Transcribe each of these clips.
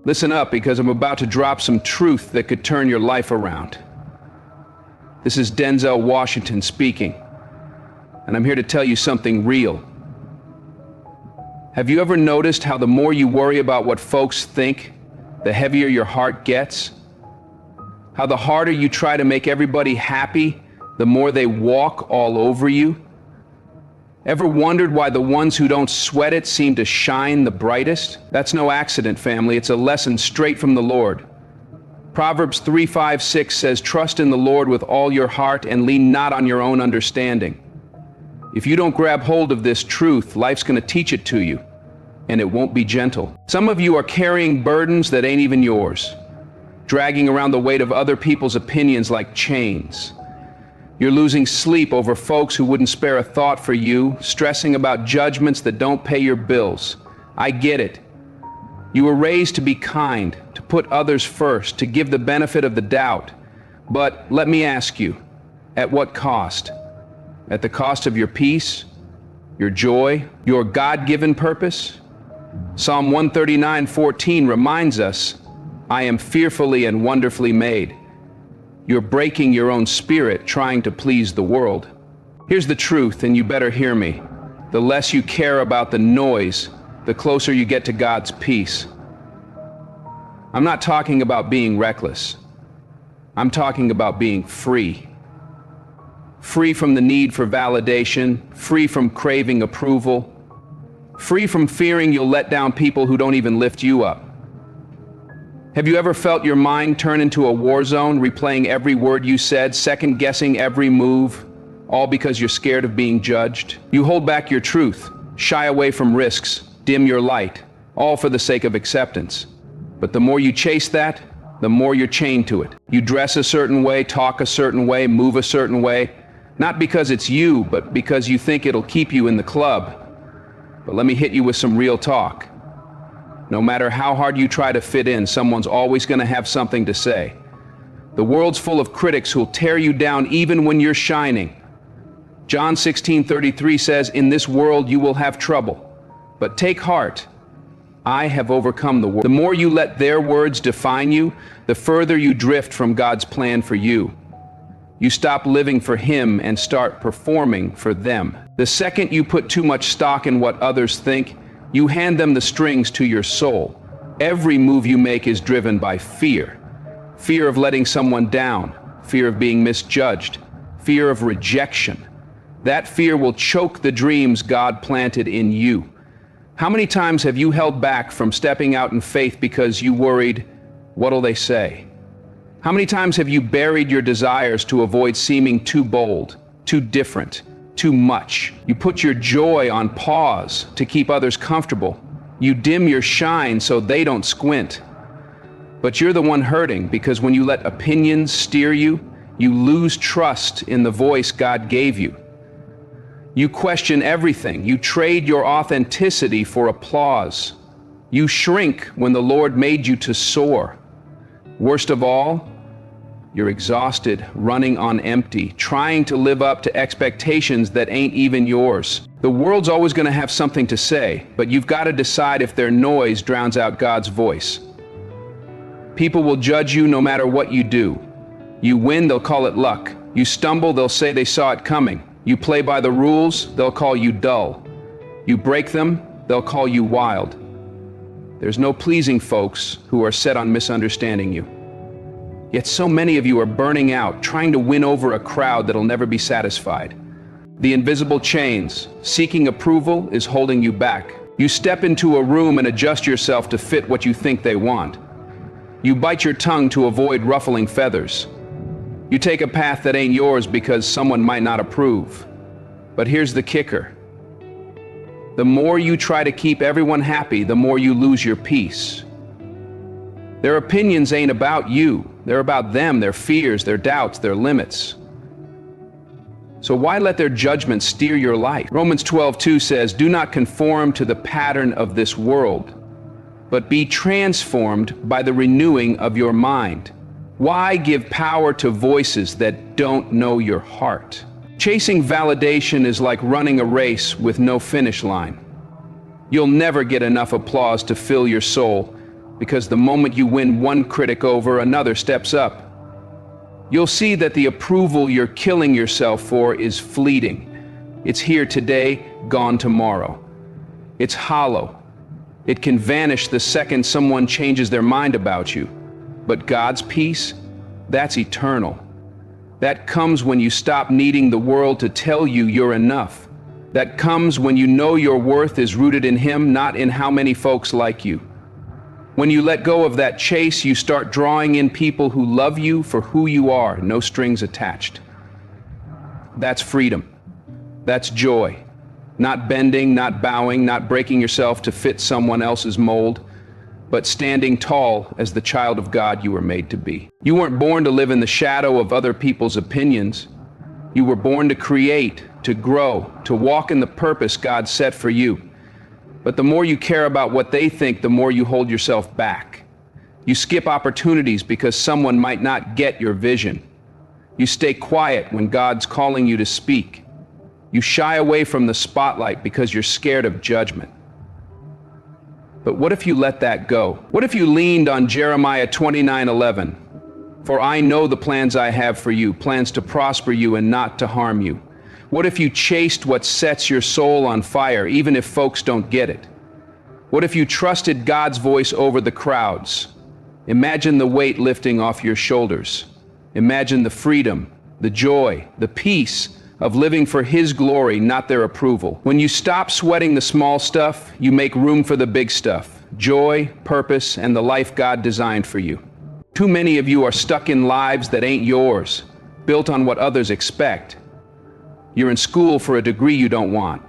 Listen up, because I'm about to drop some truth that could turn your life around. This is Denzel Washington speaking, and I'm here to tell you something real. Have you ever noticed how the more you worry about what folks think, the heavier your heart gets? How the harder you try to make everybody happy, the more they walk all over you? Ever wondered why the ones who don't sweat it seem to shine the brightest? That's no accident, family. It's a lesson straight from the Lord. Proverbs 3:5-6 says, "Trust in the Lord with all your heart and lean not on your own understanding." If you don't grab hold of this truth, life's going to teach it to you, and it won't be gentle. Some of you are carrying burdens that ain't even yours, dragging around the weight of other people's opinions like chains. You're losing sleep over folks who wouldn't spare a thought for you, stressing about judgments that don't pay your bills. I get it. You were raised to be kind, to put others first, to give the benefit of the doubt. But let me ask you, at what cost? At the cost of your peace, your joy, your God-given purpose? Psalm 139:14 reminds us, "I am fearfully and wonderfully made." You're breaking your own spirit trying to please the world. Here's the truth, and you better hear me. The less you care about the noise, the closer you get to God's peace. I'm not talking about being reckless. I'm talking about being free. Free from the need for validation, free from craving approval, free from fearing you'll let down people who don't even lift you up. Have you ever felt your mind turn into a war zone, replaying every word you said, second-guessing every move, all because you're scared of being judged? You hold back your truth, shy away from risks, dim your light, all for the sake of acceptance. But the more you chase that, the more you're chained to it. You dress a certain way, talk a certain way, move a certain way, not because it's you, but because you think it'll keep you in the club. But let me hit you with some real talk. No matter how hard you try to fit in, someone's always going to have something to say. The world's full of critics who'll tear you down even when you're shining. John 16:33 says, "In this world you will have trouble, but take heart. I have overcome the world." The more you let their words define you, the further you drift from God's plan for you. You stop living for Him and start performing for them. The second you put too much stock in what others think, you hand them the strings to your soul. Every move you make is driven by fear. Fear of letting someone down, fear of being misjudged, fear of rejection. That fear will choke the dreams God planted in you. How many times have you held back from stepping out in faith because you worried, what'll they say? How many times have you buried your desires to avoid seeming too bold, too different, too much? You put your joy on pause to keep others comfortable. You dim your shine so they don't squint. But you're the one hurting, because when you let opinions steer you, you lose trust in the voice God gave you. You question everything. You trade your authenticity for applause. You shrink when the Lord made you to soar. Worst of all, you're exhausted, running on empty, trying to live up to expectations that ain't even yours. The world's always going to have something to say, but you've got to decide if their noise drowns out God's voice. People will judge you no matter what you do. You win, they'll call it luck. You stumble, they'll say they saw it coming. You play by the rules, they'll call you dull. You break them, they'll call you wild. There's no pleasing folks who are set on misunderstanding you. Yet so many of you are burning out, trying to win over a crowd that'll never be satisfied. The invisible chains, seeking approval, is holding you back. You step into a room and adjust yourself to fit what you think they want. You bite your tongue to avoid ruffling feathers. You take a path that ain't yours because someone might not approve. But here's the kicker. The more you try to keep everyone happy, the more you lose your peace. Their opinions ain't about you. They're about them, their fears, their doubts, their limits. So why let their judgment steer your life? Romans 12:2 says, "Do not conform to the pattern of this world, but be transformed by the renewing of your mind." Why give power to voices that don't know your heart? Chasing validation is like running a race with no finish line. You'll never get enough applause to fill your soul, because the moment you win one critic over, another steps up. You'll see that the approval you're killing yourself for is fleeting. It's here today, gone tomorrow. It's hollow. It can vanish the second someone changes their mind about you. But God's peace, that's eternal. That comes when you stop needing the world to tell you you're enough. That comes when you know your worth is rooted in Him, not in how many folks like you. When you let go of that chase, you start drawing in people who love you for who you are, no strings attached. That's freedom. That's joy. Not bending, not bowing, not breaking yourself to fit someone else's mold, but standing tall as the child of God you were made to be. You weren't born to live in the shadow of other people's opinions. You were born to create, to grow, to walk in the purpose God set for you. But the more you care about what they think, the more you hold yourself back. You skip opportunities because someone might not get your vision. You stay quiet when God's calling you to speak. You shy away from the spotlight because you're scared of judgment. But what if you let that go? What if you leaned on Jeremiah 29:11? For I know the plans I have for you, plans to prosper you and not to harm you. What if you chased what sets your soul on fire, even if folks don't get it? What if you trusted God's voice over the crowds? Imagine the weight lifting off your shoulders. Imagine the freedom, the joy, the peace of living for His glory, not their approval. When you stop sweating the small stuff, you make room for the big stuff: joy, purpose, and the life God designed for you. Too many of you are stuck in lives that ain't yours, built on what others expect. You're in school for a degree you don't want.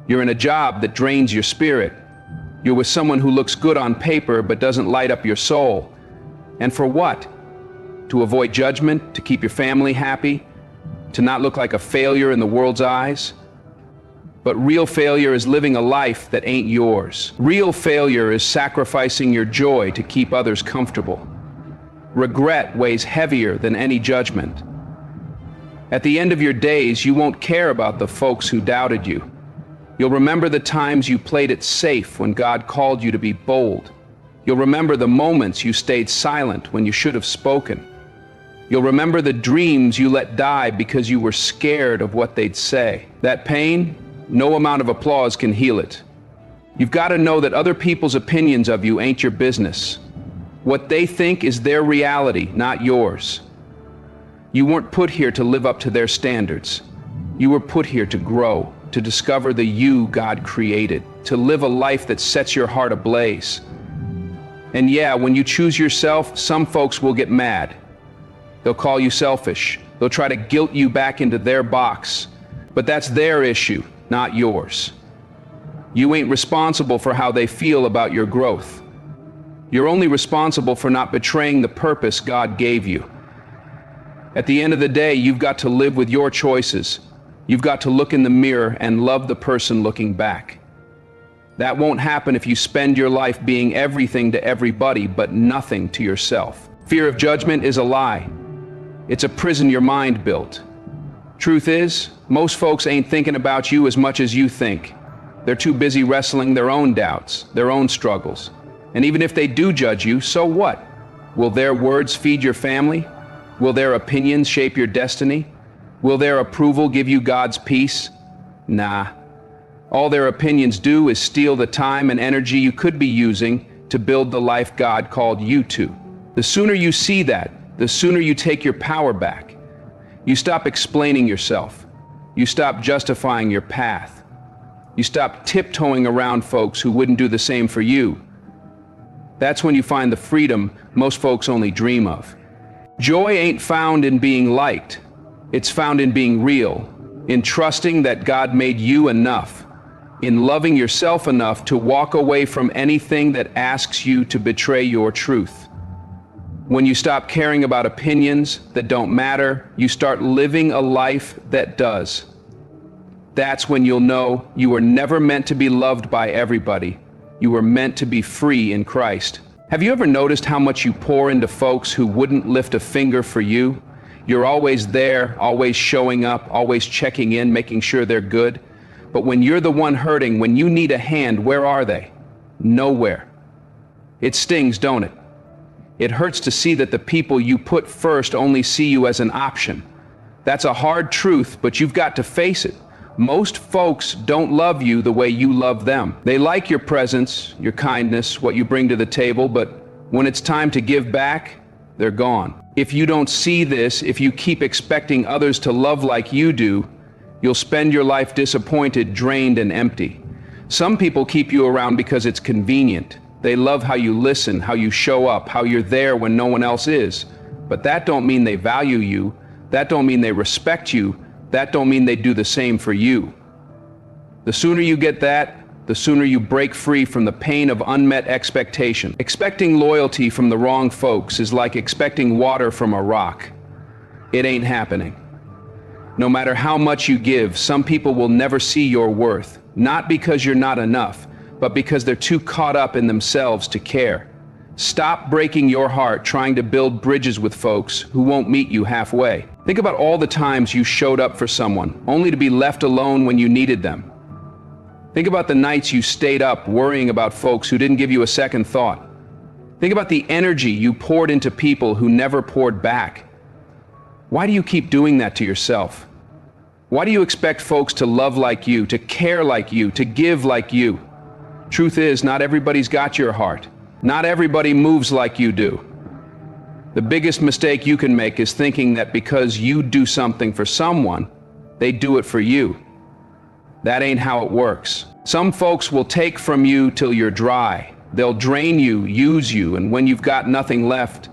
You're in a job that drains your spirit. You're with someone who looks good on paper but doesn't light up your soul. And for what? To avoid judgment, to keep your family happy, to not look like a failure in the world's eyes? But real failure is living a life that ain't yours. Real failure is sacrificing your joy to keep others comfortable. Regret weighs heavier than any judgment. At the end of your days, you won't care about the folks who doubted you. You'll remember the times you played it safe when God called you to be bold. You'll remember the moments you stayed silent when you should have spoken. You'll remember the dreams you let die because you were scared of what they'd say. That pain, no amount of applause can heal it. You've got to know that other people's opinions of you ain't your business. What they think is their reality, not yours. You weren't put here to live up to their standards. You were put here to grow, to discover the you God created, to live a life that sets your heart ablaze. And yeah, when you choose yourself, some folks will get mad. They'll call you selfish. They'll try to guilt you back into their box. But that's their issue, not yours. You ain't responsible for how they feel about your growth. You're only responsible for not betraying the purpose God gave you. At the end of the day, you've got to live with your choices. You've got to look in the mirror and love the person looking back. That won't happen if you spend your life being everything to everybody but nothing to yourself. Fear of judgment is a lie. It's a prison your mind built. Truth is, most folks ain't thinking about you as much as you think. They're too busy wrestling their own doubts, their own struggles. And even if they do judge you, so what? Will their words feed your family? Will their opinions shape your destiny? Will their approval give you God's peace? Nah. All their opinions do is steal the time and energy you could be using to build the life God called you to. The sooner you see that, the sooner you take your power back. You stop explaining yourself. You stop justifying your path. You stop tiptoeing around folks who wouldn't do the same for you. That's when you find the freedom most folks only dream of. Joy ain't found in being liked. It's found in being real, in trusting that God made you enough, in loving yourself enough to walk away from anything that asks you to betray your truth. When you stop caring about opinions that don't matter, you start living a life that does. That's when you'll know you were never meant to be loved by everybody. You were meant to be free in Christ. Have you ever noticed how much you pour into folks who wouldn't lift a finger for you? You're always there, always showing up, always checking in, making sure they're good. But when you're the one hurting, when you need a hand, where are they? Nowhere. It stings, don't it? It hurts to see that the people you put first only see you as an option. That's a hard truth, but you've got to face it. Most folks don't love you the way you love them. They like your presence, your kindness, what you bring to the table, but when it's time to give back, they're gone. If you don't see this, if you keep expecting others to love like you do, you'll spend your life disappointed, drained, and empty. Some people keep you around because it's convenient. They love how you listen, how you show up, how you're there when no one else is. But that don't mean they value you. That don't mean they respect you. That don't mean they do the same for you. The sooner you get that, the sooner you break free from the pain of unmet expectation. Expecting loyalty from the wrong folks is like expecting water from a rock. It ain't happening. No matter how much you give, some people will never see your worth, not because you're not enough, but because they're too caught up in themselves to care. Stop breaking your heart trying to build bridges with folks who won't meet you halfway. Think about all the times you showed up for someone, only to be left alone when you needed them. Think about the nights you stayed up worrying about folks who didn't give you a second thought. Think about the energy you poured into people who never poured back. Why do you keep doing that to yourself? Why do you expect folks to love like you, to care like you, to give like you? Truth is, not everybody's got your heart. Not everybody moves like you do. The biggest mistake you can make is thinking that because you do something for someone, they do it for you. That ain't how it works. Some folks will take from you till you're dry. They'll drain you, use you, and when you've got nothing left,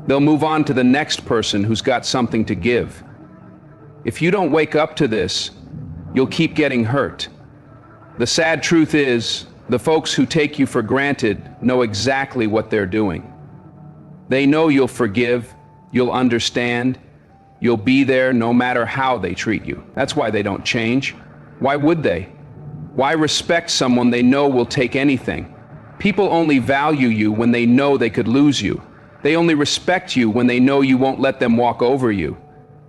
they'll move on to the next person who's got something to give. If you don't wake up to this, you'll keep getting hurt. The sad truth is, the folks who take you for granted know exactly what they're doing. They know you'll forgive, you'll understand, you'll be there no matter how they treat you. That's why they don't change. Why would they? Why respect someone they know will take anything? People only value you when they know they could lose you. They only respect you when they know you won't let them walk over you.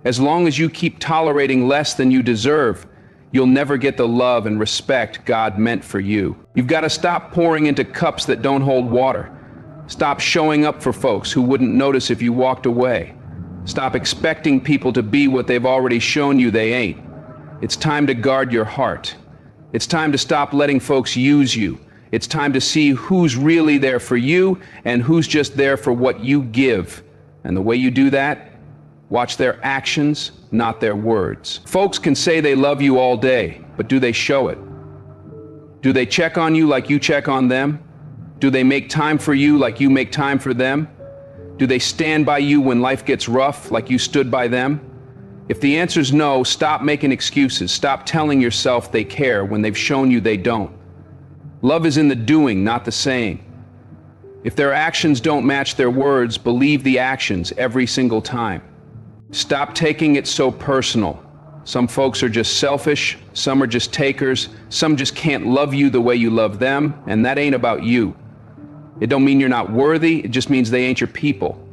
As long as you keep tolerating less than you deserve, you'll never get the love and respect God meant for you. You've got to stop pouring into cups that don't hold water. Stop showing up for folks who wouldn't notice if you walked away. Stop expecting people to be what they've already shown you they ain't. It's time to guard your heart. It's time to stop letting folks use you. It's time to see who's really there for you and who's just there for what you give. And the way you do that, watch their actions, not their words. Folks can say they love you all day, but do they show it? Do they check on you like you check on them? Do they make time for you like you make time for them? Do they stand by you when life gets rough like you stood by them? If the answer's no, stop making excuses. Stop telling yourself they care when they've shown you they don't. Love is in the doing, not the saying. If their actions don't match their words, believe the actions every single time. Stop taking it so personal. Some folks are just selfish, some are just takers, some just can't love you the way you love them, and that ain't about you. It don't mean you're not worthy, it just means they ain't your people.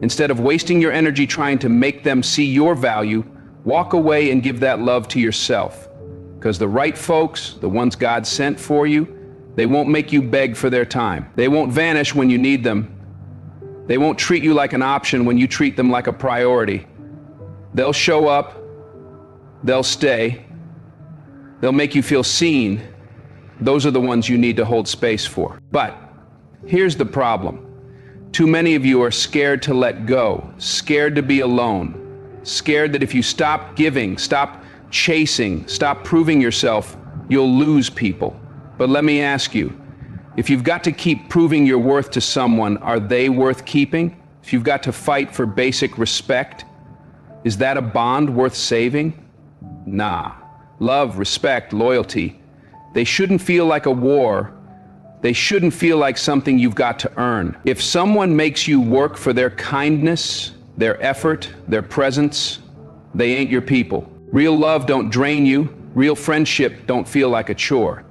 Instead of wasting your energy trying to make them see your value, walk away and give that love to yourself. Because the right folks, the ones God sent for you, they won't make you beg for their time. They won't vanish when you need them. They won't treat you like an option when you treat them like a priority. They'll show up, they'll stay, they'll make you feel seen. Those are the ones you need to hold space for. But here's the problem. Too many of you are scared to let go, scared to be alone, scared that if you stop giving, stop chasing, stop proving yourself, you'll lose people. But let me ask you, if you've got to keep proving your worth to someone, are they worth keeping? If you've got to fight for basic respect, is that a bond worth saving? Nah. Love, respect, loyalty, they shouldn't feel like a war. They shouldn't feel like something you've got to earn. If someone makes you work for their kindness, their effort, their presence, they ain't your people. Real love don't drain you. Real friendship don't feel like a chore.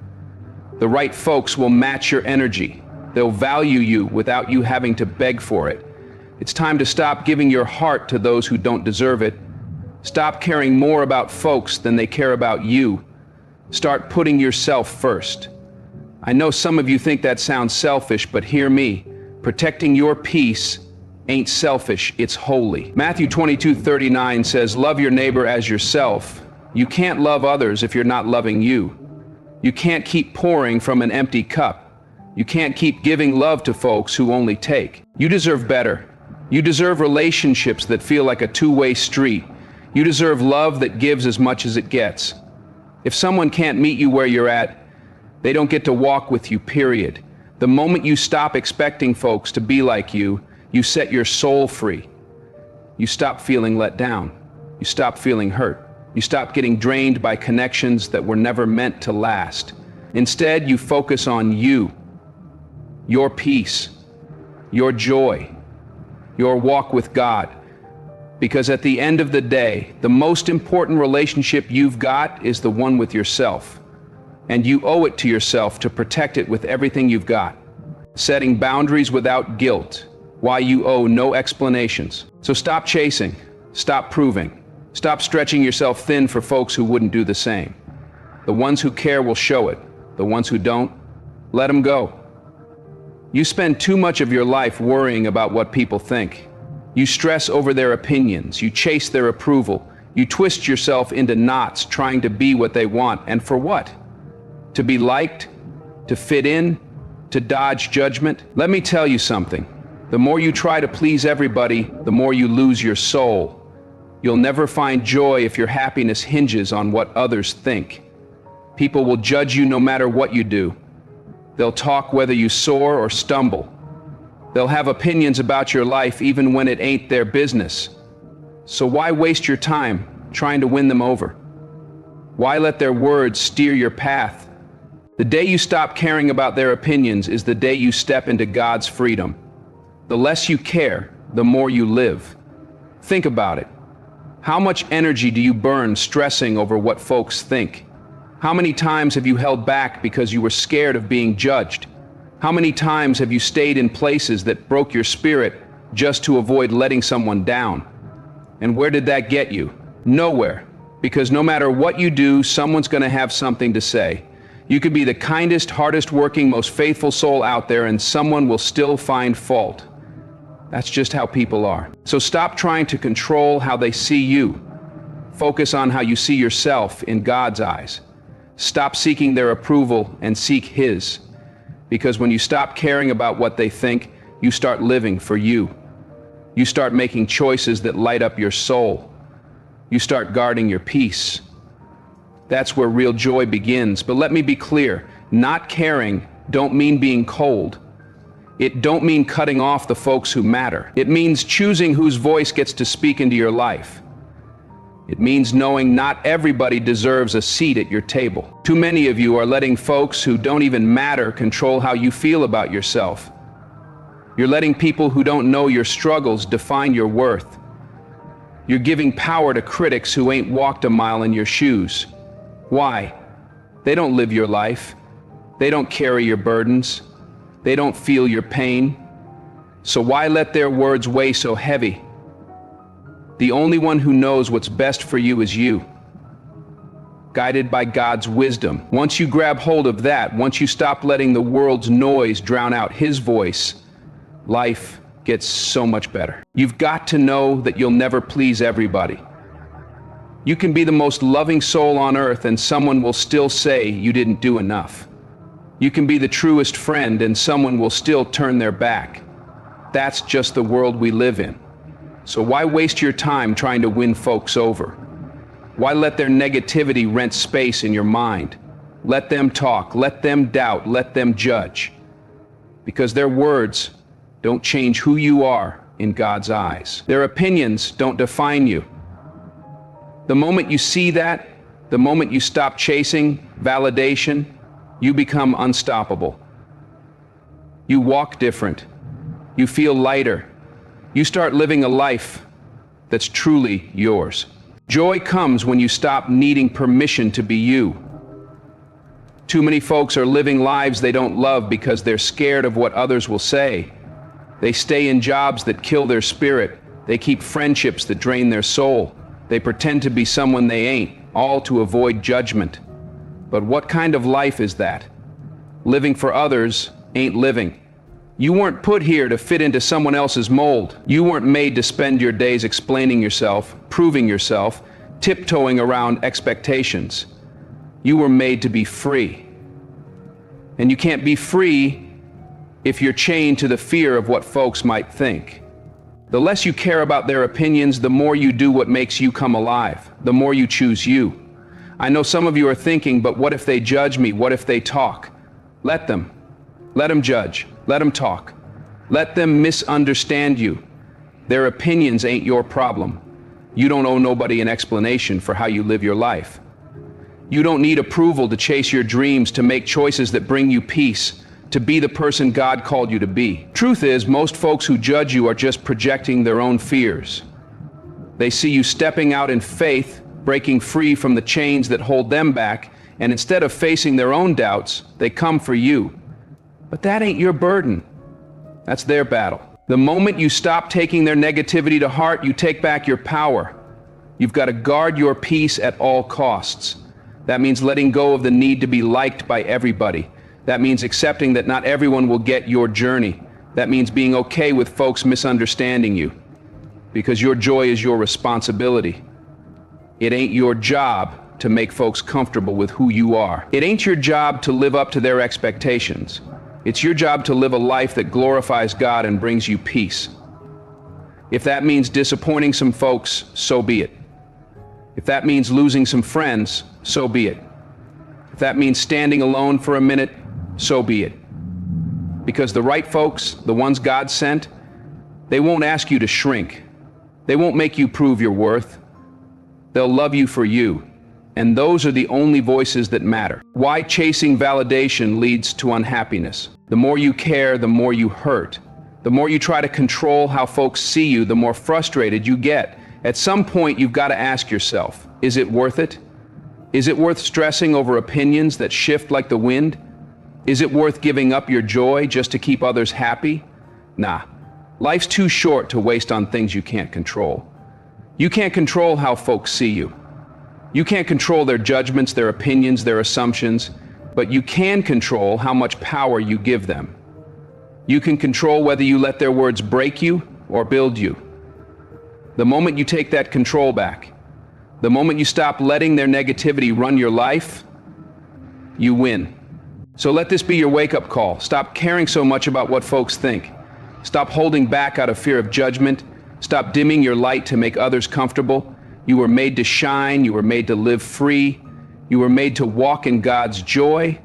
The right folks will match your energy. They'll value you without you having to beg for it. It's time to stop giving your heart to those who don't deserve it. Stop caring more about folks than they care about you. Start putting yourself first. I know some of you think that sounds selfish, but hear me. Protecting your peace ain't selfish, it's holy. Matthew 22:39 says, "Love your neighbor as yourself." You can't love others if you're not loving you. You can't keep pouring from an empty cup. You can't keep giving love to folks who only take. You deserve better. You deserve relationships that feel like a two-way street. You deserve love that gives as much as it gets. If someone can't meet you where you're at, they don't get to walk with you, period. The moment you stop expecting folks to be like you, you set your soul free. You stop feeling let down. You stop feeling hurt. You stop getting drained by connections that were never meant to last. Instead, you focus on you, your peace, your joy, your walk with God. Because at the end of the day, the most important relationship you've got is the one with yourself. And you owe it to yourself to protect it with everything you've got. Setting boundaries without guilt, why you owe no explanations. So stop chasing, stop proving, stop stretching yourself thin for folks who wouldn't do the same. The ones who care will show it. The ones who don't, let them go. You spend too much of your life worrying about what people think. You stress over their opinions, you chase their approval, you twist yourself into knots trying to be what they want, and for what? To be liked? To fit in? To dodge judgment? Let me tell you something. The more you try to please everybody, the more you lose your soul. You'll never find joy if your happiness hinges on what others think. People will judge you no matter what you do. They'll talk whether you soar or stumble. They'll have opinions about your life even when it ain't their business. So why waste your time trying to win them over? Why let their words steer your path? The day you stop caring about their opinions is the day you step into God's freedom. The less you care, the more you live. Think about it. How much energy do you burn stressing over what folks think? How many times have you held back because you were scared of being judged? How many times have you stayed in places that broke your spirit just to avoid letting someone down? And where did that get you? Nowhere. Because no matter what you do, someone's going to have something to say. You could be the kindest, hardest working, most faithful soul out there, and someone will still find fault. That's just how people are. So stop trying to control how they see you. Focus on how you see yourself in God's eyes. Stop seeking their approval and seek His. Because when you stop caring about what they think, you start living for you. You start making choices that light up your soul. You start guarding your peace. That's where real joy begins. But let me be clear, not caring don't mean being cold. It don't mean cutting off the folks who matter. It means choosing whose voice gets to speak into your life. It means knowing not everybody deserves a seat at your table. Too many of you are letting folks who don't even matter control how you feel about yourself. You're letting people who don't know your struggles define your worth. You're giving power to critics who ain't walked a mile in your shoes. Why? They don't live your life. They don't carry your burdens. They don't feel your pain. So why let their words weigh so heavy? The only one who knows what's best for you is you. Guided by God's wisdom. Once you grab hold of that, once you stop letting the world's noise drown out His voice, life gets so much better. You've got to know that you'll never please everybody. You can be the most loving soul on earth and someone will still say you didn't do enough. You can be the truest friend and someone will still turn their back. That's just the world we live in. So why waste your time trying to win folks over? Why let their negativity rent space in your mind? Let them talk, let them doubt, let them judge. Because their words don't change who you are in God's eyes. Their opinions don't define you. The moment you see that, the moment you stop chasing validation, you become unstoppable. You walk different. You feel lighter. You start living a life that's truly yours. Joy comes when you stop needing permission to be you. Too many folks are living lives they don't love because they're scared of what others will say. They stay in jobs that kill their spirit. They keep friendships that drain their soul. They pretend to be someone they ain't, all to avoid judgment. But what kind of life is that? Living for others ain't living. You weren't put here to fit into someone else's mold. You weren't made to spend your days explaining yourself, proving yourself, tiptoeing around expectations. You were made to be free. And you can't be free if you're chained to the fear of what folks might think. The less you care about their opinions, the more you do what makes you come alive, the more you choose you. I know some of you are thinking, but what if they judge me? What if they talk? Let them. Let them judge. Let them talk. Let them misunderstand you. Their opinions ain't your problem. You don't owe nobody an explanation for how you live your life. You don't need approval to chase your dreams, to make choices that bring you peace, to be the person God called you to be. Truth is, most folks who judge you are just projecting their own fears. They see you stepping out in faith, breaking free from the chains that hold them back, and instead of facing their own doubts, they come for you. But that ain't your burden. That's their battle. The moment you stop taking their negativity to heart, you take back your power. You've got to guard your peace at all costs. That means letting go of the need to be liked by everybody. That means accepting that not everyone will get your journey. That means being okay with folks misunderstanding you, because your joy is your responsibility. It ain't your job to make folks comfortable with who you are. It ain't your job to live up to their expectations. It's your job to live a life that glorifies God and brings you peace. If that means disappointing some folks, so be it. If that means losing some friends, so be it. If that means standing alone for a minute, so be it. Because the right folks, the ones God sent, they won't ask you to shrink. They won't make you prove your worth. They'll love you for you. And those are the only voices that matter. Why chasing validation leads to unhappiness. The more you care, the more you hurt. The more you try to control how folks see you, the more frustrated you get. At some point, you've got to ask yourself, is it worth it? Is it worth stressing over opinions that shift like the wind? Is it worth giving up your joy just to keep others happy? Nah. Life's too short to waste on things you can't control. You can't control how folks see you. You can't control their judgments, their opinions, their assumptions, but you can control how much power you give them. You can control whether you let their words break you or build you. The moment you take that control back, the moment you stop letting their negativity run your life, you win. So let this be your wake-up call. Stop caring so much about what folks think. Stop holding back out of fear of judgment. Stop dimming your light to make others comfortable. You were made to shine. You were made to live free. You were made to walk in God's joy.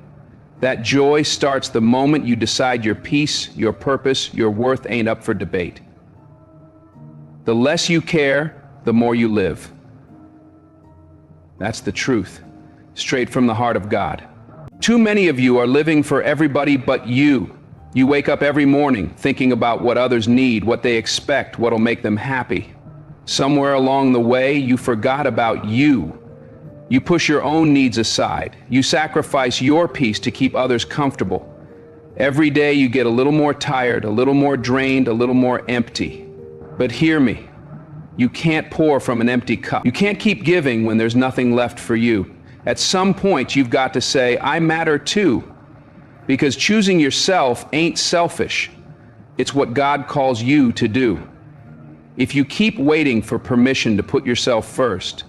That joy starts the moment you decide your peace, your purpose, your worth ain't up for debate. The less you care, the more you live. That's the truth, straight from the heart of God. Too many of you are living for everybody but you. You wake up every morning thinking about what others need, what they expect, what'll make them happy. Somewhere along the way, you forgot about you. You push your own needs aside. You sacrifice your peace to keep others comfortable. Every day you get a little more tired, a little more drained, a little more empty. But hear me, you can't pour from an empty cup. You can't keep giving when there's nothing left for you. At some point, you've got to say, I matter too. Because choosing yourself ain't selfish. It's what God calls you to do. If you keep waiting for permission to put yourself first,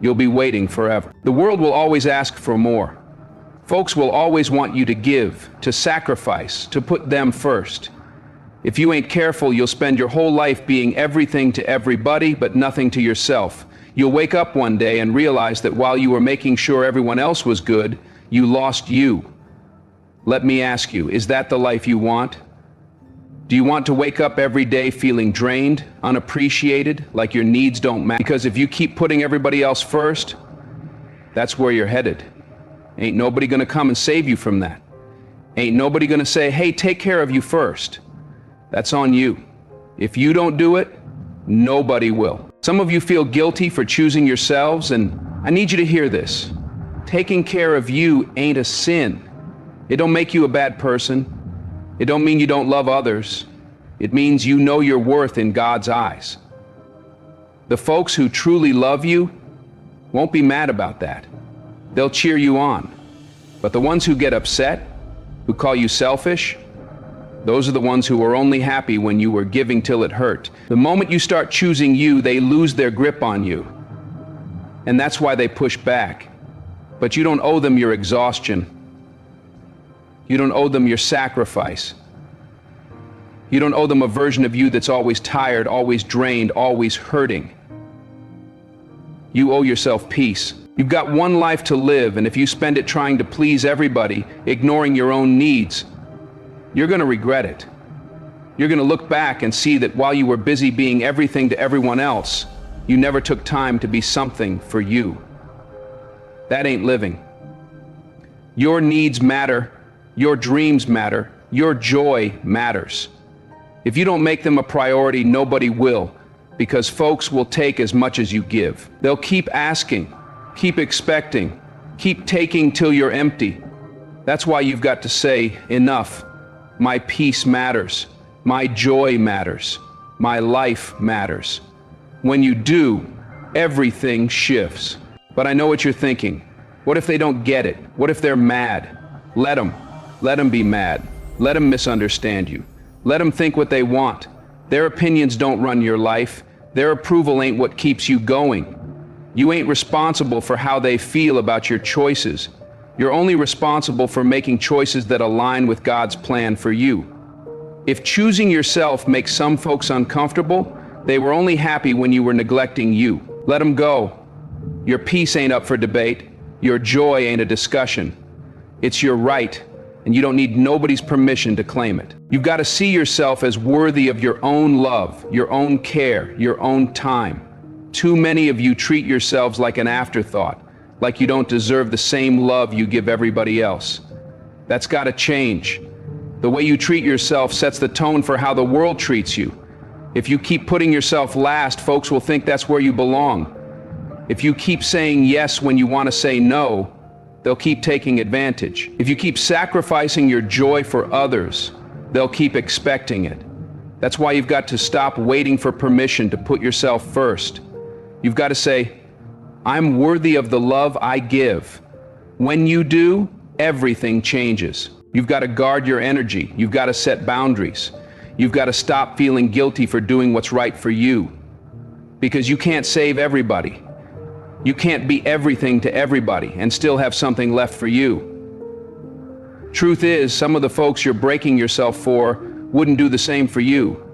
you'll be waiting forever. The world will always ask for more. Folks will always want you to give, to sacrifice, to put them first. If you ain't careful, you'll spend your whole life being everything to everybody, but nothing to yourself. You'll wake up one day and realize that while you were making sure everyone else was good, you lost you. Let me ask you, is that the life you want? Do you want to wake up every day feeling drained, unappreciated, like your needs don't matter? Because if you keep putting everybody else first, that's where you're headed. Ain't nobody gonna come and save you from that. Ain't nobody gonna say, hey, take care of you first. That's on you. If you don't do it, nobody will. Some of you feel guilty for choosing yourselves, and I need you to hear this. Taking care of you ain't a sin. It don't make you a bad person. It don't mean you don't love others. It means you know your worth in God's eyes. The folks who truly love you won't be mad about that. They'll cheer you on. But the ones who get upset, who call you selfish, those are the ones who were only happy when you were giving till it hurt. The moment you start choosing you, they lose their grip on you. And that's why they push back. But you don't owe them your exhaustion. You don't owe them your sacrifice. You don't owe them a version of you that's always tired, always drained, always hurting. You owe yourself peace. You've got one life to live, and if you spend it trying to please everybody, ignoring your own needs, you're going to regret it. You're going to look back and see that while you were busy being everything to everyone else, you never took time to be something for you. That ain't living. Your needs matter. Your dreams matter. Your joy matters. If you don't make them a priority, nobody will, because folks will take as much as you give. They'll keep asking, keep expecting, keep taking till you're empty. That's why you've got to say, enough. My peace matters. My joy matters. My life matters. When you do, everything shifts. But I know what you're thinking. What if they don't get it? What if they're mad? Let them. Let them be mad. Let them misunderstand you. Let them think what they want. Their opinions don't run your life. Their approval ain't what keeps you going. You ain't responsible for how they feel about your choices. You're only responsible for making choices that align with God's plan for you. If choosing yourself makes some folks uncomfortable, they were only happy when you were neglecting you. Let them go. Your peace ain't up for debate. Your joy ain't a discussion. It's your right, and you don't need nobody's permission to claim it. You've got to see yourself as worthy of your own love, your own care, your own time. Too many of you treat yourselves like an afterthought, like you don't deserve the same love you give everybody else. That's got to change. The way you treat yourself sets the tone for how the world treats you. If you keep putting yourself last, folks will think that's where you belong. If you keep saying yes when you want to say no, they'll keep taking advantage. If you keep sacrificing your joy for others, they'll keep expecting it. That's why you've got to stop waiting for permission to put yourself first. You've got to say, I'm worthy of the love I give. When you do, everything changes. You've got to guard your energy. You've got to set boundaries. You've got to stop feeling guilty for doing what's right for you. Because you can't save everybody. You can't be everything to everybody and still have something left for you. Truth is, some of the folks you're breaking yourself for wouldn't do the same for you.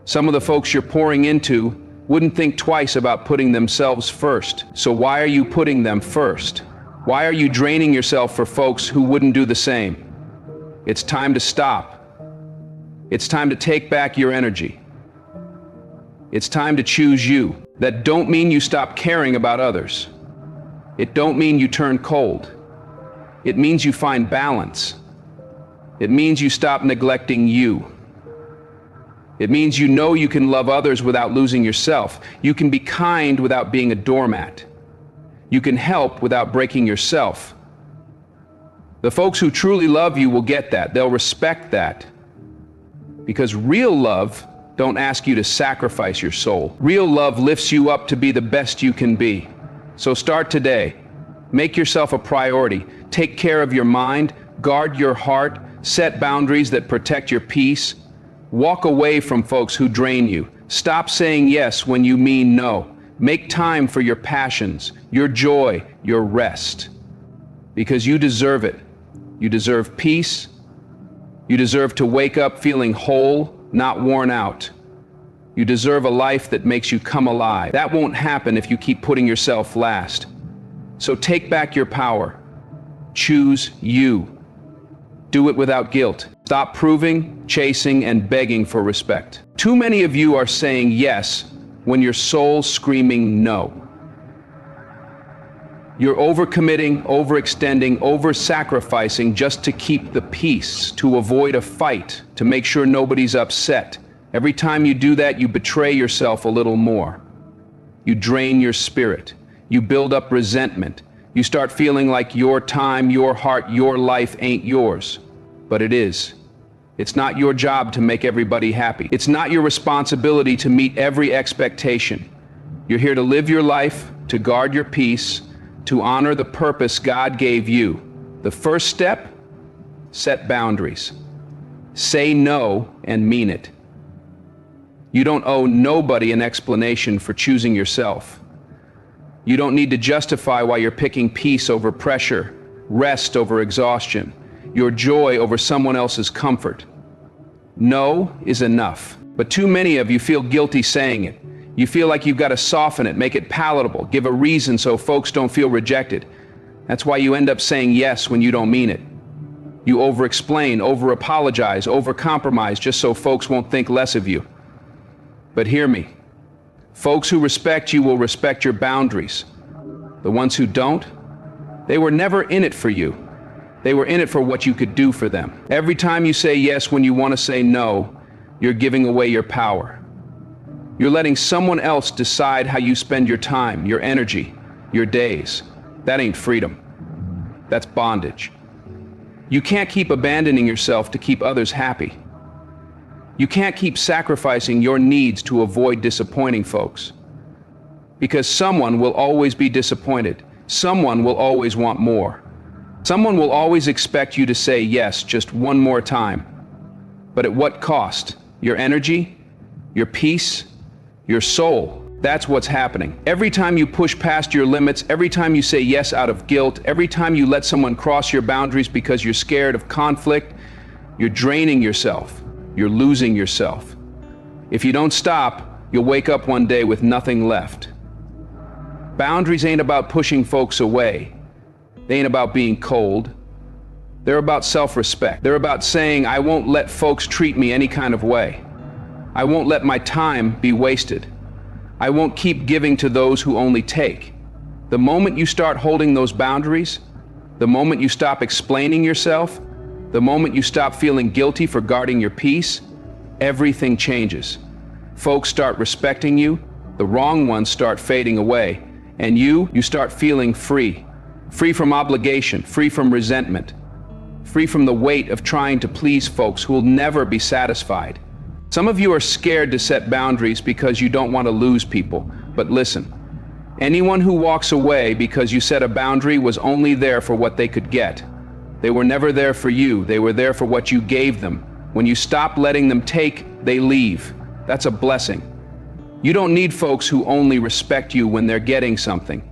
Some of the folks you're pouring into wouldn't think twice about putting themselves first. So why are you putting them first? Why are you draining yourself for folks who wouldn't do the same? It's time to stop. It's time to take back your energy. It's time to choose you. That don't mean you stop caring about others. It don't mean you turn cold. It means you find balance. It means you stop neglecting you. It means you know you can love others without losing yourself. You can be kind without being a doormat. You can help without breaking yourself. The folks who truly love you will get that. They'll respect that. Because real love don't ask you to sacrifice your soul. Real love lifts you up to be the best you can be. So start today. Make yourself a priority. Take care of your mind, guard your heart, set boundaries that protect your peace. Walk away from folks who drain you. Stop saying yes when you mean no. Make time for your passions, your joy, your rest. Because you deserve it. You deserve peace. You deserve to wake up feeling whole, not worn out. You deserve a life that makes you come alive. That won't happen if you keep putting yourself last. So take back your power. Choose you. Do it without guilt. Stop proving, chasing, and begging for respect. Too many of you are saying yes when your soul's screaming no. You're overcommitting, overextending, over-sacrificing just to keep the peace, to avoid a fight, to make sure nobody's upset. Every time you do that, you betray yourself a little more. You drain your spirit. You build up resentment. You start feeling like your time, your heart, your life ain't yours. But it is. It's not your job to make everybody happy. It's not your responsibility to meet every expectation. You're here to live your life, to guard your peace, to honor the purpose God gave you. The first step? Set boundaries. Say no and mean it. You don't owe nobody an explanation for choosing yourself. You don't need to justify why you're picking peace over pressure, rest over exhaustion, your joy over someone else's comfort. No is enough. But too many of you feel guilty saying it. You feel like you've got to soften it, make it palatable, give a reason so folks don't feel rejected. That's why you end up saying yes when you don't mean it. You over-explain, over-apologize, over-compromise just so folks won't think less of you. But hear me. Folks who respect you will respect your boundaries. The ones who don't, they were never in it for you. They were in it for what you could do for them. Every time you say yes when you want to say no, you're giving away your power. You're letting someone else decide how you spend your time, your energy, your days. That ain't freedom. That's bondage. You can't keep abandoning yourself to keep others happy. You can't keep sacrificing your needs to avoid disappointing folks. Because someone will always be disappointed. Someone will always want more. Someone will always expect you to say yes just one more time. But at what cost? Your energy? Your peace? Your soul? That's what's happening. Every time you push past your limits, every time you say yes out of guilt, every time you let someone cross your boundaries because you're scared of conflict, you're draining yourself. You're losing yourself. If you don't stop, you'll wake up one day with nothing left. Boundaries ain't about pushing folks away. They ain't about being cold. They're about self-respect. They're about saying, I won't let folks treat me any kind of way. I won't let my time be wasted. I won't keep giving to those who only take. The moment you start holding those boundaries, the moment you stop explaining yourself, the moment you stop feeling guilty for guarding your peace, everything changes. Folks start respecting you, the wrong ones start fading away, and you start feeling free. Free from obligation, free from resentment, free from the weight of trying to please folks who will never be satisfied. Some of you are scared to set boundaries because you don't want to lose people. But listen, anyone who walks away because you set a boundary was only there for what they could get. They were never there for you. They were there for what you gave them. When you stop letting them take, they leave. That's a blessing. You don't need folks who only respect you when they're getting something.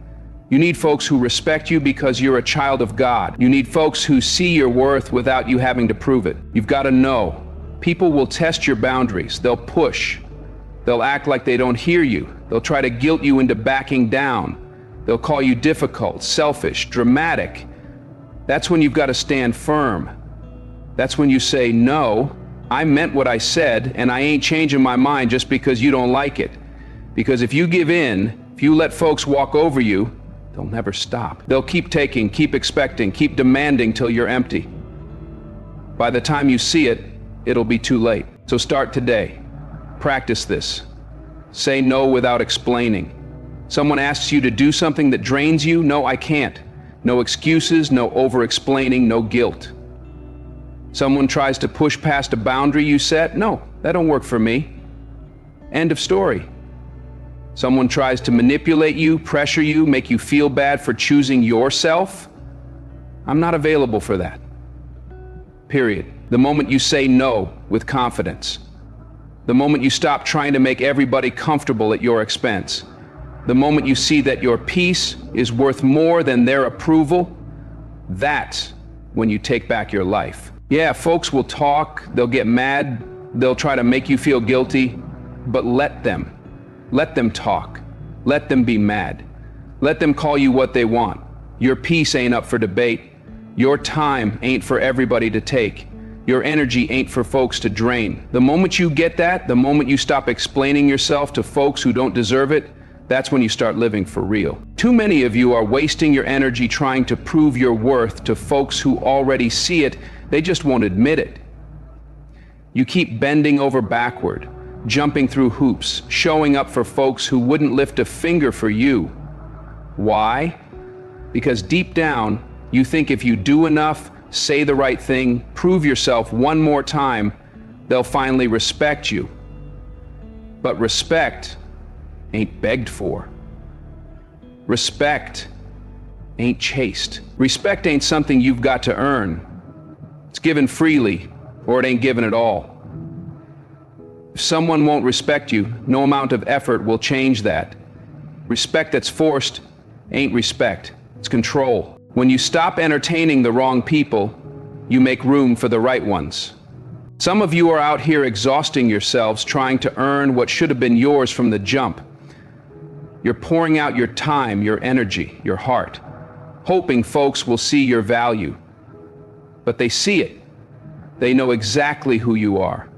You need folks who respect you because you're a child of God. You need folks who see your worth without you having to prove it. You've got to know. People will test your boundaries. They'll push. They'll act like they don't hear you. They'll try to guilt you into backing down. They'll call you difficult, selfish, dramatic. That's when you've got to stand firm. That's when you say, no, I meant what I said, and I ain't changing my mind just because you don't like it. Because if you give in, if you let folks walk over you, they'll never stop. They'll keep taking, keep expecting, keep demanding till you're empty. By the time you see it, it'll be too late. So start today. Practice this. Say no without explaining. Someone asks you to do something that drains you, no, I can't. No excuses, no over-explaining, no guilt. Someone tries to push past a boundary you set, no, that don't work for me. End of story. Someone tries to manipulate you, pressure you, make you feel bad for choosing yourself, I'm not available for that. Period. The moment you say no with confidence, the moment you stop trying to make everybody comfortable at your expense, the moment you see that your peace is worth more than their approval, that's when you take back your life. Yeah, folks will talk, they'll get mad, they'll try to make you feel guilty, but let them. Let them talk. Let them be mad. Let them call you what they want. Your peace ain't up for debate. Your time ain't for everybody to take. Your energy ain't for folks to drain. The moment you get that, the moment you stop explaining yourself to folks who don't deserve it, that's when you start living for real. Too many of you are wasting your energy trying to prove your worth to folks who already see it. They just won't admit it. You keep bending over backward, jumping through hoops, showing up for folks who wouldn't lift a finger for you. Why? Because deep down, you think if you do enough, say the right thing, prove yourself one more time, they'll finally respect you. But respect ain't begged for. Respect ain't chased. Respect ain't something you've got to earn. It's given freely, or it ain't given at all. If someone won't respect you, no amount of effort will change that. Respect that's forced ain't respect, it's control. When you stop entertaining the wrong people, you make room for the right ones. Some of you are out here exhausting yourselves trying to earn what should have been yours from the jump. You're pouring out your time, your energy, your heart, hoping folks will see your value. But they see it. They know exactly who you are.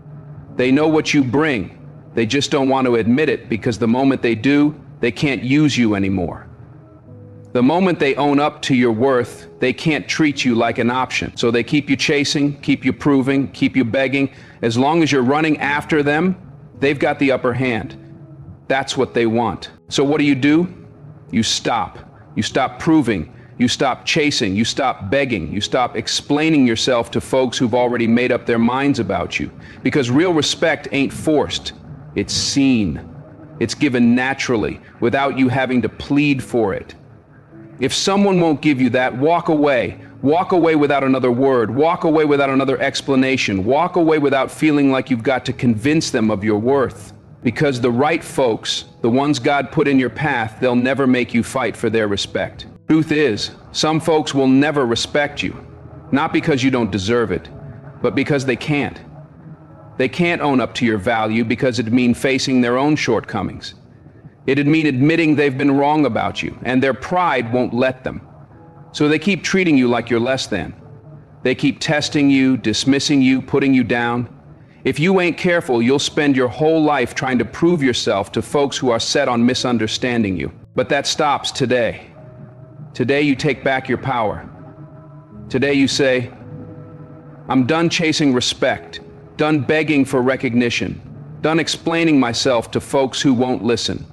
They know what you bring. They just don't want to admit it because the moment they do, they can't use you anymore. The moment they own up to your worth, they can't treat you like an option. So they keep you chasing, keep you proving, keep you begging. As long as you're running after them, they've got the upper hand. That's what they want. So what do? You stop. You stop proving. You stop chasing. You stop begging. You stop explaining yourself to folks who've already made up their minds about you. Because real respect ain't forced. It's seen. It's given naturally, without you having to plead for it. If someone won't give you that, walk away. Walk away without another word. Walk away without another explanation. Walk away without feeling like you've got to convince them of your worth. Because the right folks, the ones God put in your path, they'll never make you fight for their respect. Truth is, some folks will never respect you. Not because you don't deserve it, but because they can't. They can't own up to your value because it'd mean facing their own shortcomings. It'd mean admitting they've been wrong about you, and their pride won't let them. So they keep treating you like you're less than. They keep testing you, dismissing you, putting you down. If you ain't careful, you'll spend your whole life trying to prove yourself to folks who are set on misunderstanding you. But that stops today. Today you take back your power. Today you say, I'm done chasing respect, done begging for recognition, done explaining myself to folks who won't listen.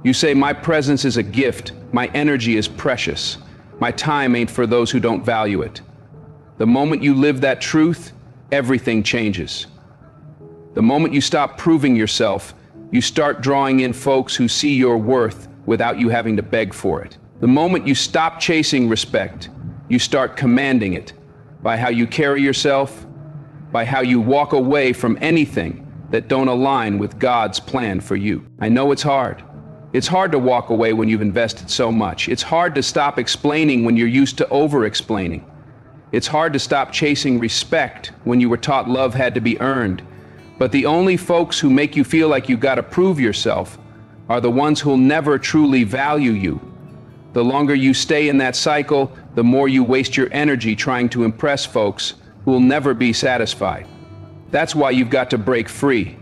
You say, my presence is a gift, my energy is precious, my time ain't for those who don't value it. The moment you live that truth, everything changes. The moment you stop proving yourself, you start drawing in folks who see your worth without you having to beg for it. The moment you stop chasing respect, you start commanding it by how you carry yourself, by how you walk away from anything that don't align with God's plan for you. I know it's hard. It's hard to walk away when you've invested so much. It's hard to stop explaining when you're used to over-explaining. It's hard to stop chasing respect when you were taught love had to be earned. But the only folks who make you feel like you've got to prove yourself are the ones who'll never truly value you. The longer you stay in that cycle, the more you waste your energy trying to impress folks who will never be satisfied. That's why you've got to break free.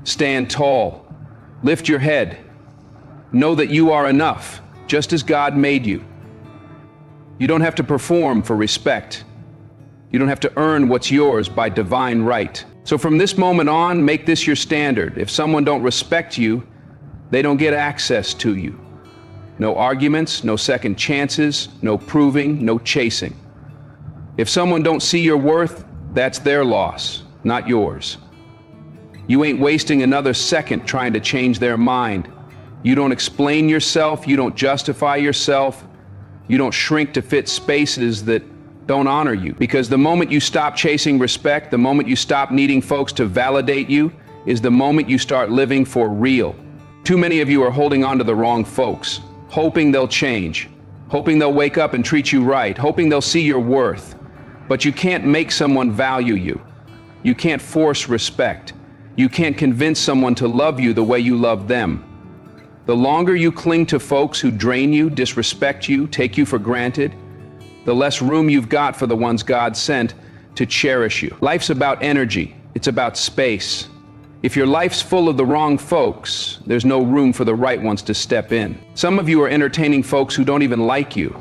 Stand tall. Lift your head. Know that you are enough, just as God made you. You don't have to perform for respect. You don't have to earn what's yours by divine right. So from this moment on, make this your standard. If someone don't respect you, they don't get access to you. No arguments, no second chances, no proving, no chasing. If someone don't see your worth, that's their loss, not yours. You ain't wasting another second trying to change their mind. You don't explain yourself, you don't justify yourself, you don't shrink to fit spaces that don't honor you. Because the moment you stop chasing respect, the moment you stop needing folks to validate you, is the moment you start living for real. Too many of you are holding on to the wrong folks, hoping they'll change, hoping they'll wake up and treat you right, hoping they'll see your worth. But you can't make someone value you. You can't force respect. You can't convince someone to love you the way you love them. The longer you cling to folks who drain you, disrespect you, take you for granted, the less room you've got for the ones God sent to cherish you. Life's about energy. It's about space. If your life's full of the wrong folks, there's no room for the right ones to step in. Some of you are entertaining folks who don't even like you.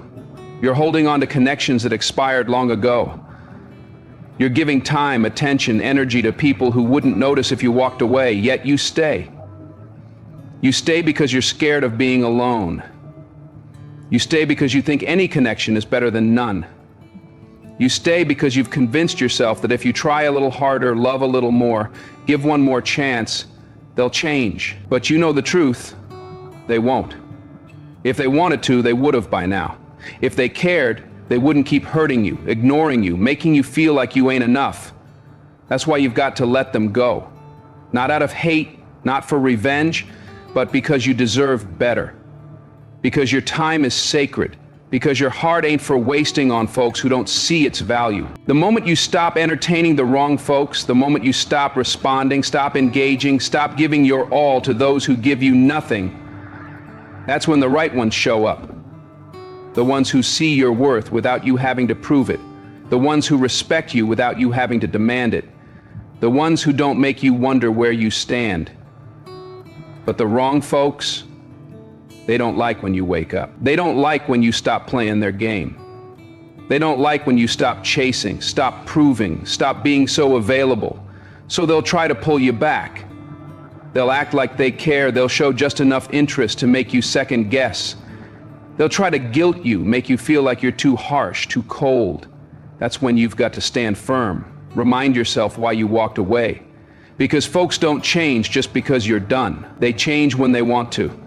You're holding on to connections that expired long ago. You're giving time, attention, energy to people who wouldn't notice if you walked away, yet you stay. You stay because you're scared of being alone. You stay because you think any connection is better than none. You stay because you've convinced yourself that if you try a little harder, love a little more, give one more chance, they'll change. But you know the truth, they won't. If they wanted to, they would have by now. If they cared, They wouldn't keep hurting you, ignoring you, making you feel like you ain't enough. That's why you've got to let them go. Not out of hate, not for revenge, but because you deserve better. Because your time is sacred. Because your heart ain't for wasting on folks who don't see its value. The moment you stop entertaining the wrong folks, the moment you stop responding, stop engaging, stop giving your all to those who give you nothing, that's when the right ones show up. The ones who see your worth without you having to prove it. The ones who respect you without you having to demand it. The ones who don't make you wonder where you stand. But the wrong folks, they don't like when you wake up. They don't like when you stop playing their game. They don't like when you stop chasing, stop proving, stop being so available. So they'll try to pull you back. They'll act like they care. They'll show just enough interest to make you second guess. They'll try to guilt you, make you feel like you're too harsh, too cold. That's when you've got to stand firm. Remind yourself why you walked away. Because folks don't change just because you're done. They change when they want to.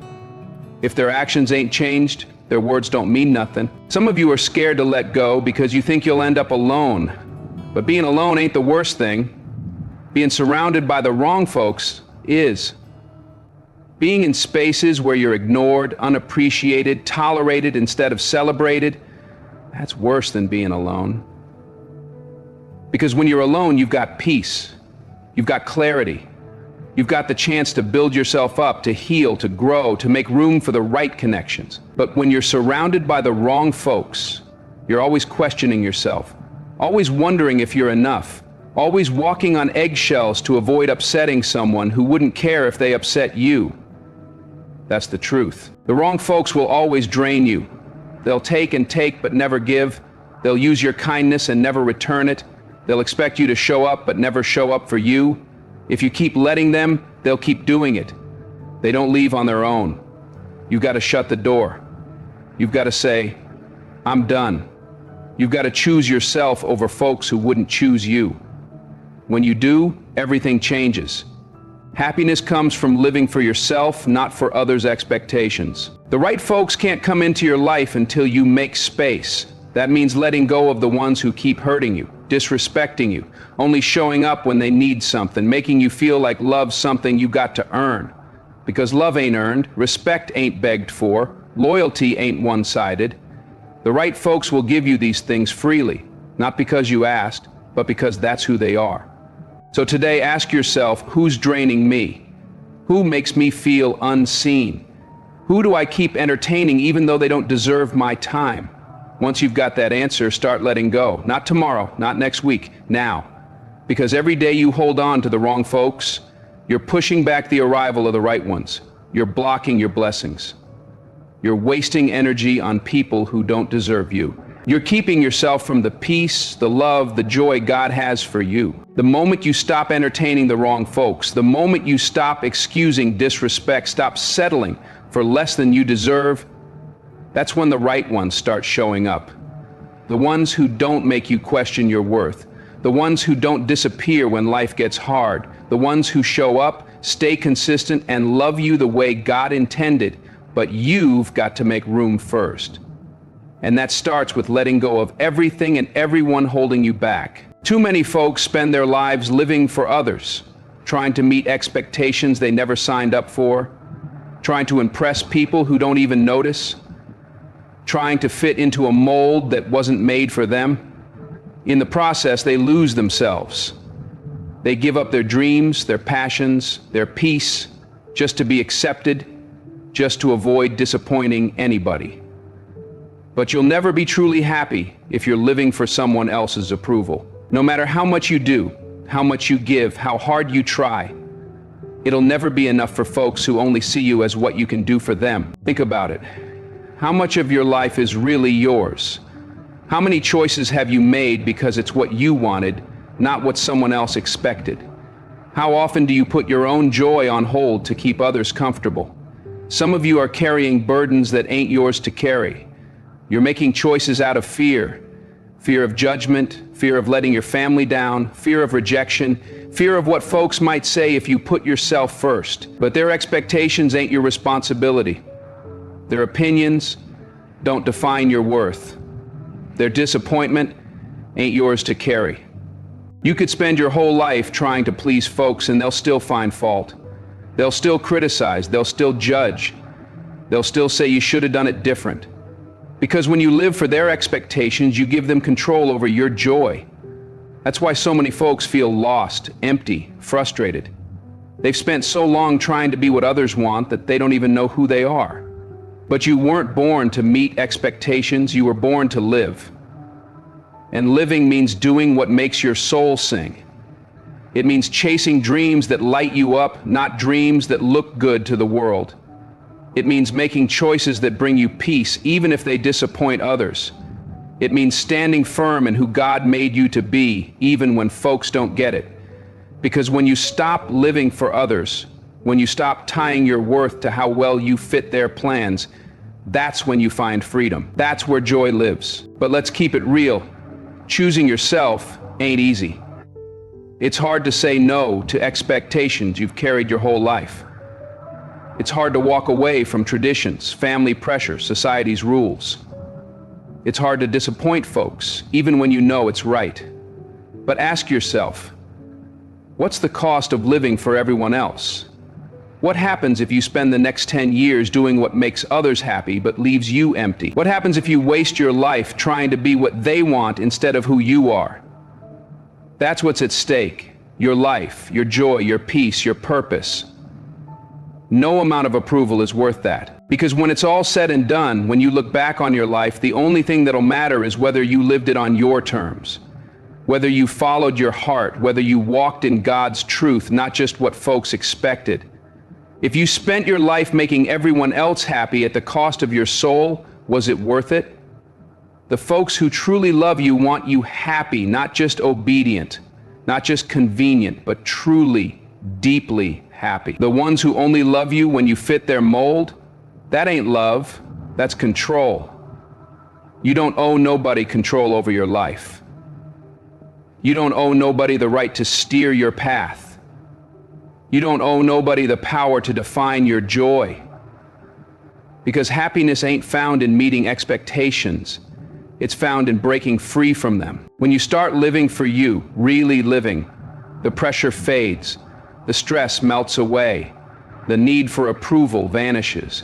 If their actions ain't changed, their words don't mean nothing. Some of you are scared to let go because you think you'll end up alone. But being alone ain't the worst thing. Being surrounded by the wrong folks is. Being in spaces where you're ignored, unappreciated, tolerated instead of celebrated, that's worse than being alone. Because when you're alone, you've got peace. You've got clarity. You've got the chance to build yourself up, to heal, to grow, to make room for the right connections. But when you're surrounded by the wrong folks, you're always questioning yourself, always wondering if you're enough, always walking on eggshells to avoid upsetting someone who wouldn't care if they upset you. That's the truth. The wrong folks will always drain you. They'll take and take but never give. They'll use your kindness and never return it. They'll expect you to show up but never show up for you. If you keep letting them, they'll keep doing it. They don't leave on their own. You've got to shut the door. You've got to say, I'm done. You've got to choose yourself over folks who wouldn't choose you. When you do, everything changes. Happiness comes from living for yourself, not for others' expectations. The right folks can't come into your life until you make space. That means letting go of the ones who keep hurting you, disrespecting you, only showing up when they need something, making you feel like love's something you got to earn. Because love ain't earned, respect ain't begged for, loyalty ain't one-sided. The right folks will give you these things freely, not because you asked, but because that's who they are. So today, ask yourself, who's draining me? Who makes me feel unseen? Who do I keep entertaining even though they don't deserve my time? Once you've got that answer, start letting go. Not tomorrow, not next week, now. Because every day you hold on to the wrong folks, you're pushing back the arrival of the right ones. You're blocking your blessings. You're wasting energy on people who don't deserve you. You're keeping yourself from the peace, the love, the joy God has for you. The moment you stop entertaining the wrong folks, the moment you stop excusing disrespect, stop settling for less than you deserve, that's when the right ones start showing up. The ones who don't make you question your worth. The ones who don't disappear when life gets hard. The ones who show up, stay consistent, and love you the way God intended. But you've got to make room first. And that starts with letting go of everything and everyone holding you back. Too many folks spend their lives living for others, trying to meet expectations they never signed up for, trying to impress people who don't even notice, trying to fit into a mold that wasn't made for them. In the process, they lose themselves. They give up their dreams, their passions, their peace, just to be accepted, just to avoid disappointing anybody. But you'll never be truly happy if you're living for someone else's approval. No matter how much you do, how much you give, how hard you try, it'll never be enough for folks who only see you as what you can do for them. Think about it. How much of your life is really yours? How many choices have you made because it's what you wanted, not what someone else expected? How often do you put your own joy on hold to keep others comfortable? Some of you are carrying burdens that ain't yours to carry. You're making choices out of fear. Fear of judgment, fear of letting your family down, fear of rejection, fear of what folks might say if you put yourself first. But their expectations ain't your responsibility. Their opinions don't define your worth. Their disappointment ain't yours to carry. You could spend your whole life trying to please folks and they'll still find fault. They'll still criticize, they'll still judge. They'll still say you should have done it different. Because when you live for their expectations, you give them control over your joy. That's why so many folks feel lost, empty, frustrated. They've spent so long trying to be what others want that they don't even know who they are. But you weren't born to meet expectations, you were born to live. And living means doing what makes your soul sing. It means chasing dreams that light you up, not dreams that look good to the world. It means making choices that bring you peace, even if they disappoint others. It means standing firm in who God made you to be, even when folks don't get it. Because when you stop living for others, when you stop tying your worth to how well you fit their plans, that's when you find freedom. That's where joy lives. But let's keep it real. Choosing yourself ain't easy. It's hard to say no to expectations you've carried your whole life. It's hard to walk away from traditions, family pressure, society's rules. It's hard to disappoint folks, even when you know it's right. But ask yourself, what's the cost of living for everyone else? What happens if you spend the next 10 years doing what makes others happy but leaves you empty? What happens if you waste your life trying to be what they want instead of who you are? That's what's at stake. Your life, your joy, your peace, your purpose. No amount of approval is worth that. Because when it's all said and done, when you look back on your life, the only thing that'll matter is whether you lived it on your terms. Whether you followed your heart, whether you walked in God's truth, not just what folks expected. If you spent your life making everyone else happy at the cost of your soul, was it worth it? The folks who truly love you want you happy, not just obedient, not just convenient, but truly, deeply happy. The ones who only love you when you fit their mold, that ain't love, that's control. You don't owe nobody control over your life. You don't owe nobody the right to steer your path. You don't owe nobody the power to define your joy. Because happiness ain't found in meeting expectations. It's found in breaking free from them. When you start living for you, really living, the pressure fades, the stress melts away, the need for approval vanishes.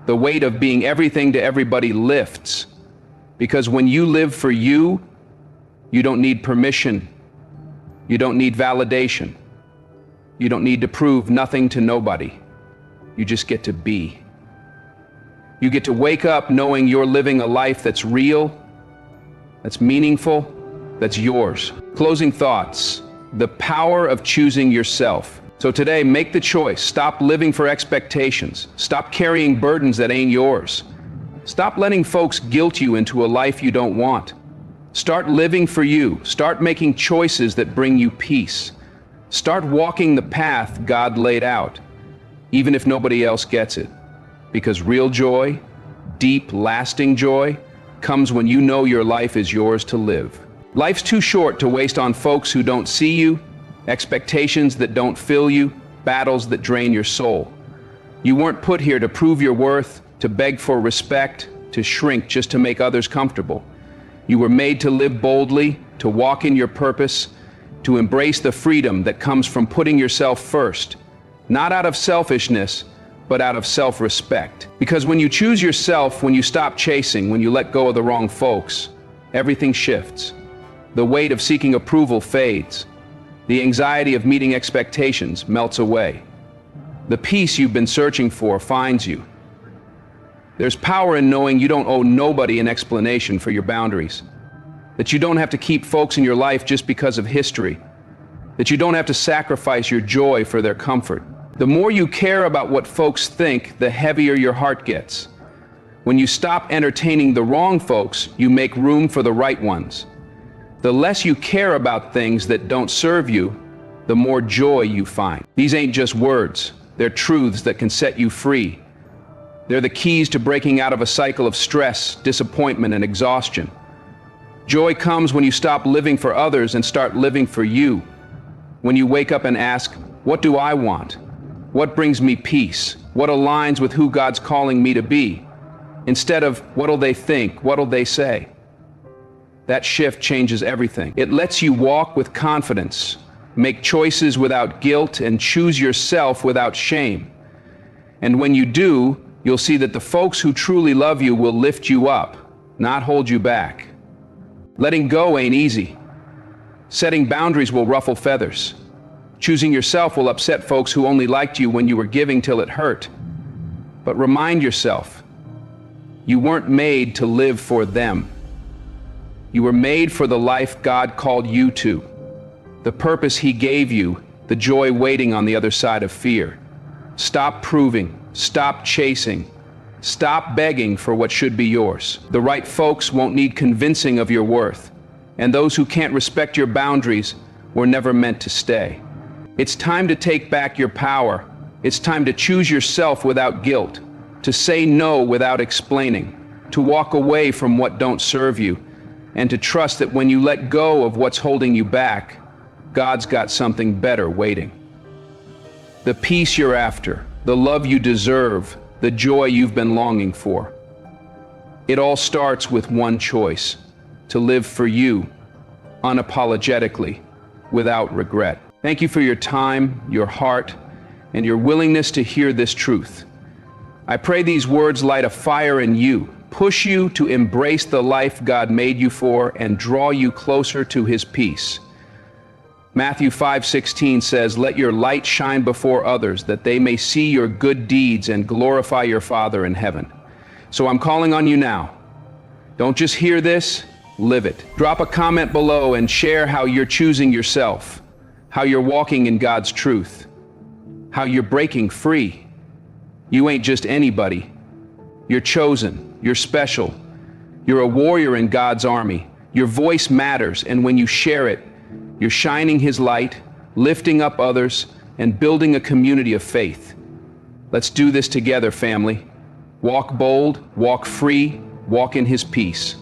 The weight of being everything to everybody lifts. Because when you live for you, you don't need permission. You don't need validation. You don't need to prove nothing to nobody. You just get to be. You get to wake up knowing you're living a life that's real, that's meaningful, that's yours. Closing thoughts, the power of choosing yourself. So today, make the choice. Stop living for expectations. Stop carrying burdens that ain't yours. Stop letting folks guilt you into a life you don't want. Start living for you. Start making choices that bring you peace. Start walking the path God laid out, even if nobody else gets it. Because real joy, deep, lasting joy, comes when you know your life is yours to live. Life's too short to waste on folks who don't see you, expectations that don't fill you, battles that drain your soul. You weren't put here to prove your worth, to beg for respect, to shrink just to make others comfortable. You were made to live boldly, to walk in your purpose, to embrace the freedom that comes from putting yourself first, not out of selfishness, but out of self-respect. Because when you choose yourself, when you stop chasing, when you let go of the wrong folks, everything shifts. The weight of seeking approval fades. The anxiety of meeting expectations melts away. The peace you've been searching for finds you. There's power in knowing you don't owe nobody an explanation for your boundaries. That you don't have to keep folks in your life just because of history. That you don't have to sacrifice your joy for their comfort. The more you care about what folks think, the heavier your heart gets. When you stop entertaining the wrong folks, you make room for the right ones. The less you care about things that don't serve you, the more joy you find. These ain't just words. They're truths that can set you free. They're the keys to breaking out of a cycle of stress, disappointment, and exhaustion. Joy comes when you stop living for others and start living for you. When you wake up and ask, what do I want? What brings me peace? What aligns with who God's calling me to be? Instead of, what'll they think? What'll they say? That shift changes everything. It lets you walk with confidence, make choices without guilt, and choose yourself without shame. And when you do, you'll see that the folks who truly love you will lift you up, not hold you back. Letting go ain't easy. Setting boundaries will ruffle feathers. Choosing yourself will upset folks who only liked you when you were giving till it hurt. But remind yourself, you weren't made to live for them. You were made for the life God called you to, the purpose He gave you, the joy waiting on the other side of fear. Stop proving, stop chasing, stop begging for what should be yours. The right folks won't need convincing of your worth, and those who can't respect your boundaries were never meant to stay. It's time to take back your power. It's time to choose yourself without guilt, to say no without explaining, to walk away from what don't serve you, and to trust that when you let go of what's holding you back, God's got something better waiting. The peace you're after, the love you deserve, the joy you've been longing for. It all starts with one choice: to live for you, unapologetically, without regret. Thank you for your time, your heart, and your willingness to hear this truth. I pray these words light a fire in you, push you to embrace the life God made you for, and draw you closer to His peace. Matthew 5:16 says, "Let your light shine before others, that they may see your good deeds and glorify your Father in heaven." So I'm calling on you now. Don't just hear this, live it. Drop a comment below and share how you're choosing yourself, how you're walking in God's truth, how you're breaking free. You ain't just anybody. You're chosen. You're special. You're a warrior in God's army. Your voice matters, and when you share it, you're shining His light, lifting up others, and building a community of faith. Let's do this together, family. Walk bold, walk free, walk in His peace.